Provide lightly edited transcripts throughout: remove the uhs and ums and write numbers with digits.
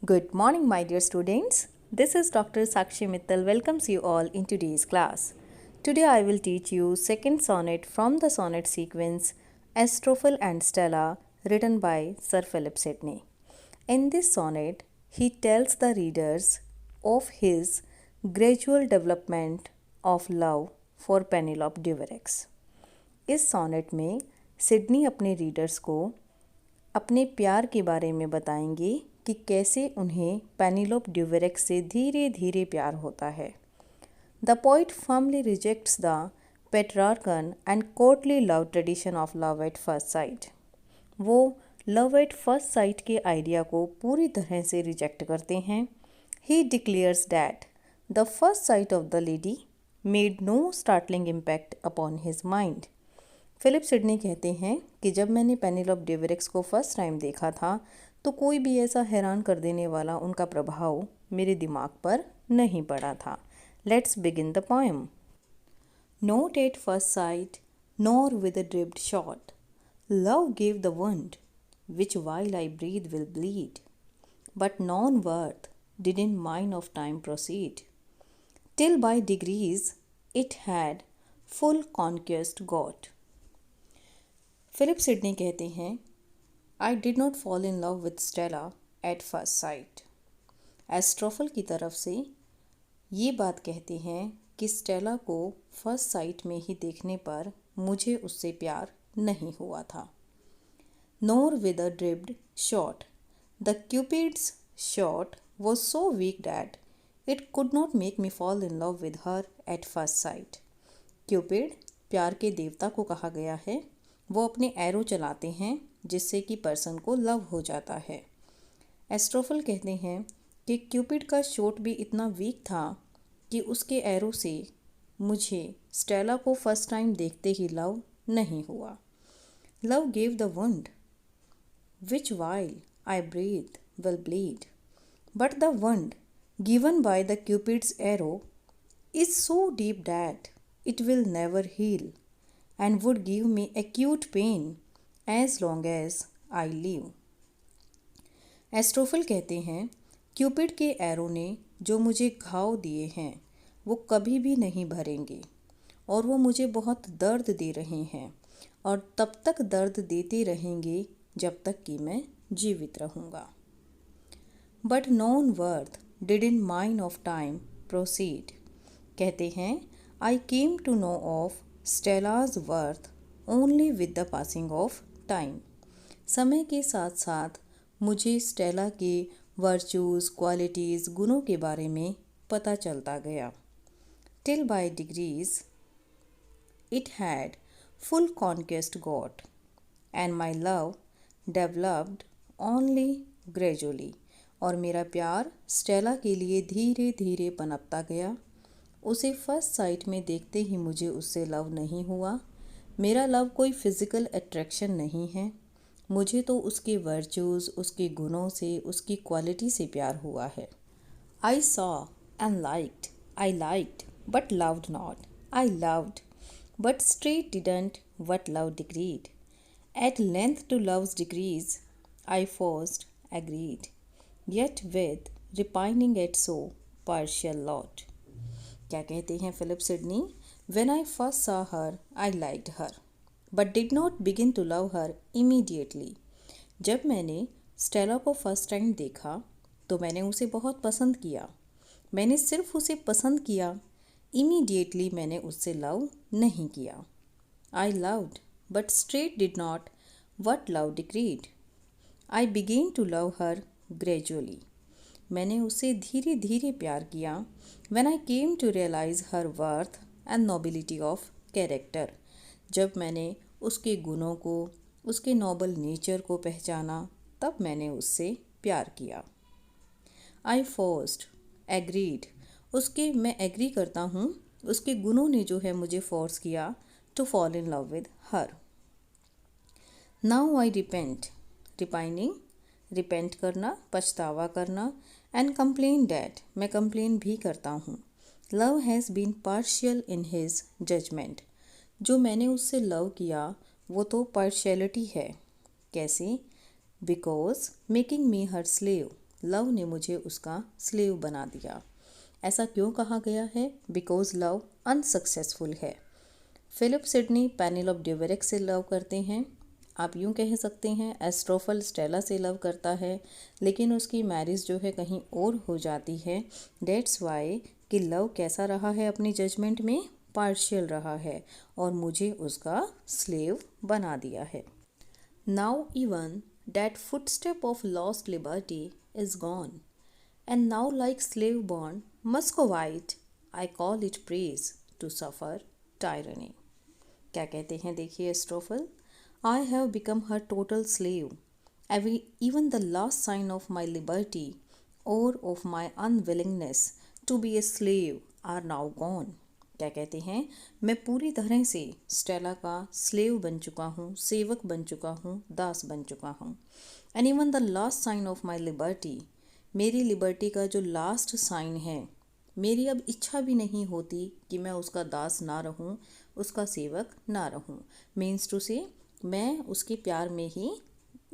Good morning, my dear students. This is Dr. Sakshi Mittal welcomes you all in today's class. Today I will teach you second sonnet from the sonnet sequence Astrophel and Stella written by Sir Philip Sidney. In this sonnet, he tells the readers of his gradual development of love for Penelope Duverex. इस sonnet में Sydney अपने readers को अपने प्यार के बारे में बताएंगे कि कैसे उन्हें पेनिलोप ड्यूवेरेक्स से धीरे धीरे प्यार होता है. The poet firmly rejects the Petrarchan and courtly love tradition of love at first sight. वो लव एट फर्स्ट साइट के आइडिया को पूरी तरह से रिजेक्ट करते हैं. He declares that the first sight of the lady made no startling impact upon his mind. Philip Sidney कहते हैं कि जब मैंने पेनिलोप ड्यूवेरेक्स को फर्स्ट टाइम देखा था तो कोई भी ऐसा हैरान कर देने वाला उनका प्रभाव मेरे दिमाग पर नहीं पड़ा था. Let's begin the poem. Note eight first site nor with a dripped shot love give the वंड which while I breathe will bleed, but non-worth did in mine of time proceed, till by degrees it had full conquest got. Philip Sidney कहते हैं I did not fall in love with Stella at first sight. Astrophel की तरफ से ये बात कहते हैं कि स्टेला को फर्स्ट साइट में ही देखने पर मुझे उससे प्यार नहीं हुआ था. Nor with a dripped shot the Cupid's shot was so weak that it could not make me fall in love with her at first sight. Cupid प्यार के देवता को कहा गया है. वो अपने एरो चलाते हैं जिससे कि पर्सन को लव हो जाता है. एस्ट्रोफल कहते हैं कि क्यूपिड का शॉट भी इतना वीक था कि उसके एरो से मुझे स्टेला को फर्स्ट टाइम देखते ही लव नहीं हुआ. Love gave the wound which while I breathe will bleed, but the wound given by the Cupid's arrow is so deep that it will never heal and would give me acute pain as long as I live. एस्ट्रोफल कहते हैं Cupid के arrow ने जो मुझे घाव दिए हैं वो कभी भी नहीं भरेंगे और वो मुझे बहुत दर्द दे रहे हैं और तब तक दर्द देते रहेंगे जब तक कि मैं जीवित रहूँगा. But known worth did in mine of time proceed. कहते हैं I came to know of Stella's worth only with the passing of time. समय के साथ साथ मुझे स्टेला के वर्चूज़ क्वालिटीज़ गुणों के बारे में पता चलता गया. Till by degrees it had full conquest got and my love developed only gradually. और मेरा प्यार स्टेला के लिए धीरे धीरे पनपता गया. उसे फर्स्ट साइट में देखते ही मुझे उससे लव नहीं हुआ. मेरा लव कोई फिज़िकल अट्रैक्शन नहीं है. मुझे तो उसके वर्चूज़ उसके गुणों से उसकी क्वालिटी से प्यार हुआ है. I saw and liked I liked but loved not. I loved but straight didn't what love decreed. At length to love's decrees I first agreed, yet with repining at so partial lot. क्या कहते हैं Philip Sidney? When I first saw her, I liked her, but did not begin to love her immediately. जब मैंने Stella को first time देखा तो मैंने उसे बहुत पसंद किया. मैंने सिर्फ उसे पसंद किया, इमीडिएटली मैंने उससे लव नहीं किया. I loved, but straight did not what love decreed. I began to love her gradually. मैंने उसे धीरे धीरे प्यार किया. When I came to realize her worth and nobility of character. जब मैंने उसके गुणों को उसके नोबल नेचर को पहचाना तब मैंने उससे प्यार किया. I forced, agreed. मैं एग्री करता हूँ. उसके गुणों ने जो है मुझे फोर्स किया to fall in love with her. Now I repent. Repining, repent करना, पछतावा करना. एंड कंप्लेन डैट, मैं कंप्लेन भी करता हूँ. Love has been partial in his judgement. जो मैंने उससे लव किया वो तो पार्शियलिटी है. कैसे? Because making me her slave, love ने मुझे उसका स्लेव बना दिया। ऐसा क्यों कहा गया है? बिकॉज लव अनसक्सेसफुल है। फिलिप सिडनी पेनेलोप ड्यूवेरिक्स से लव करते हैं। आप यूँ कह सकते हैं एस्ट्रोफल स्टेला से लव करता है, लेकिन उसकी मैरिज जो है कहीं और हो जाती है। डेट्स वाई कि लव कैसा रहा है अपनी जजमेंट में, पार्शियल रहा है और मुझे उसका स्लेव बना दिया है। Now even that footstep of lost liberty is gone and now like slave born Muscovite I call it praise to suffer tyranny। क्या कहते हैं देखिए एस्ट्रोफल, I have become her total slave, even the last sign of my liberty or of my unwillingness to be a slave are now gone। क्या कहते हैं, मैं पूरी तरह से स्टेला का स्लेव बन चुका हूँ, सेवक बन चुका हूँ, दास बन चुका हूँ। And even the last sign of my liberty, मेरी लिबर्टी का जो लास्ट साइन है, मेरी अब इच्छा भी नहीं होती कि मैं उसका दास ना रहूं, उसका सेवक ना रहूं। मीन्स टू से मैं उसके प्यार में ही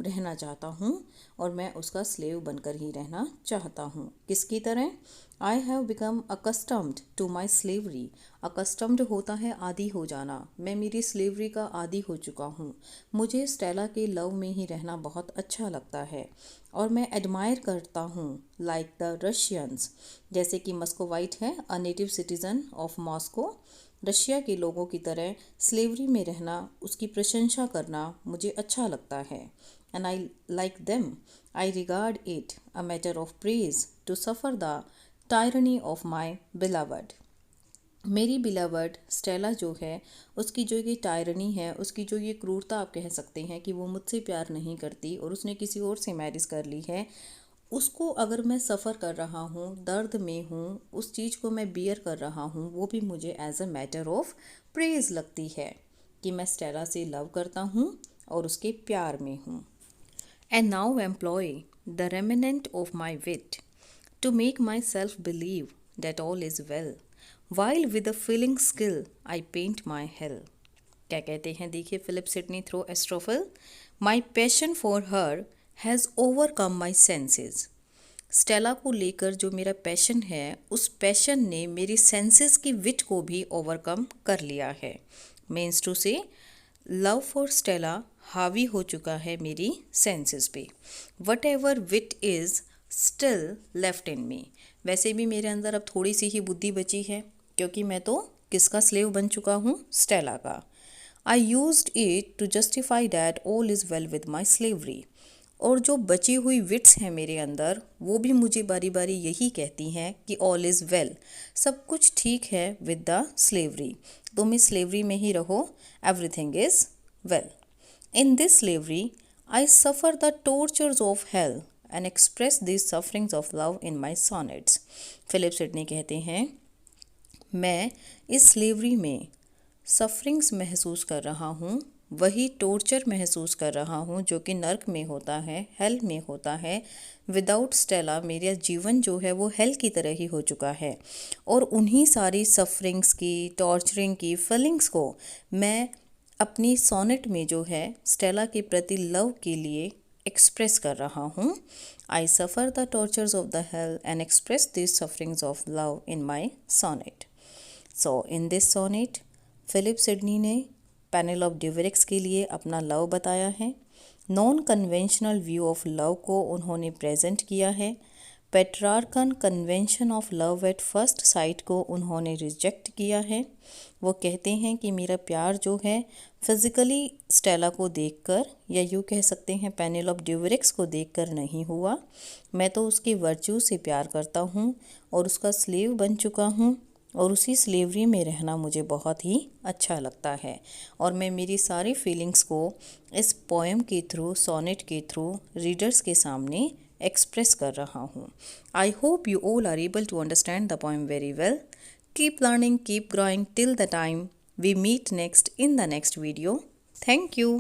रहना चाहता हूँ और मैं उसका स्लेव बनकर ही रहना चाहता हूँ। किसकी तरह? I have become accustomed to my slavery. Accustomed होता है आदी हो जाना, मैं मेरी स्लेवरी का आदी हो चुका हूँ। मुझे स्टेला के लव में ही रहना बहुत अच्छा लगता है और मैं एडमायर करता हूँ लाइक द रशियंस, जैसे कि मस्कोवाइट है a native citizen of Moscow. Russia के लोगों की तरह स्लेवरी में रहना, उसकी प्रशंसा करना मुझे अच्छा लगता है। And I like them. I regard it a matter of praise to suffer the tyranny of my beloved। मेरी बिलावर्ड स्टेला जो है, उसकी जो ये टायरनी है, उसकी जो ये क्रूरता आप कह सकते हैं कि वो मुझसे प्यार नहीं करती और उसने किसी और से मैरिज कर ली है, उसको अगर मैं सफ़र कर रहा हूँ, दर्द में हूँ, उस चीज़ को मैं बियर कर रहा हूँ, वो भी मुझे as a matter of praise लगती है कि मैं स्टेला से लव करता हूँ और उसके प्यार में हूँ। And now employ the remnant of my wit to make myself believe that all is well, while with a feeling skill I paint my hell। क्या कहते हैं देखिए Philip Sidney through Astrophel, My passion for her has overcome my senses। Stella को लेकर जो मेरा passion है, उस पैशन ने मेरी सेंसेस की विट को भी ओवरकम कर लिया है। Means to say love for Stella हावी हो चुका है मेरी सेंसेस पे। Whatever wit is still left in me. वैसे भी मेरे अंदर अब थोड़ी सी ही बुद्धि बची है, क्योंकि मैं तो किसका स्लेव बन चुका हूँ? स्टेला का। I used it to justify that all is well with my slavery. और जो बची हुई विट्स हैं मेरे अंदर, वो भी मुझे बारी बारी यही कहती हैं कि ऑल इज़ वेल, सब कुछ ठीक है विद द स्लेवरी। तुम इस स्लेवरी में ही रहो, everything is well. In this slavery, I suffer the tortures of hell and express these sufferings of love in my sonnets। Philip Sidney कहते हैं, मैं इस स्लेवरी में सफरिंग्स महसूस कर रहा हूँ, वही टॉर्चर महसूस कर रहा हूँ जो कि नर्क में होता है, हेल में होता है। विदाउट स्टेला मेरा जीवन जो है वो हेल की तरह ही हो चुका है और उन्हीं सारी सफरिंग्स की, टॉर्चरिंग की फीलिंग्स को मैं अपनी सोनेट में जो है स्टेला के प्रति लव के लिए एक्सप्रेस कर रहा हूँ। I suffer the tortures of the hell and express this sufferings of love in my sonnet. So in this sonnet Philip Sidney ने पेनेलोप ड्यूवेरिक्स के लिए अपना लव बताया है। Non conventional view of love को उन्होंने प्रेजेंट किया है। Petrarchan convention of love at first sight को उन्होंने रिजेक्ट किया है। वो कहते हैं कि मेरा प्यार जो है फिज़िकली स्टेला को देखकर, या यूँ कह सकते हैं पेनेलोप ड्यूवेरिक्स को देखकर नहीं हुआ, मैं तो उसके वर्च्यू से प्यार करता हूँ और उसका स्लेव बन चुका हूँ और उसी स्लेवरी में रहना मुझे बहुत ही अच्छा लगता है और मैं मेरी सारी फीलिंग्स को इस पोएम के थ्रू, सोनेट के थ्रू रीडर्स के सामने एक्सप्रेस कर रहा हूँ। I hope you all are able to understand the poem very well. Keep learning, keep growing till the time we meet next in the next video. Thank you.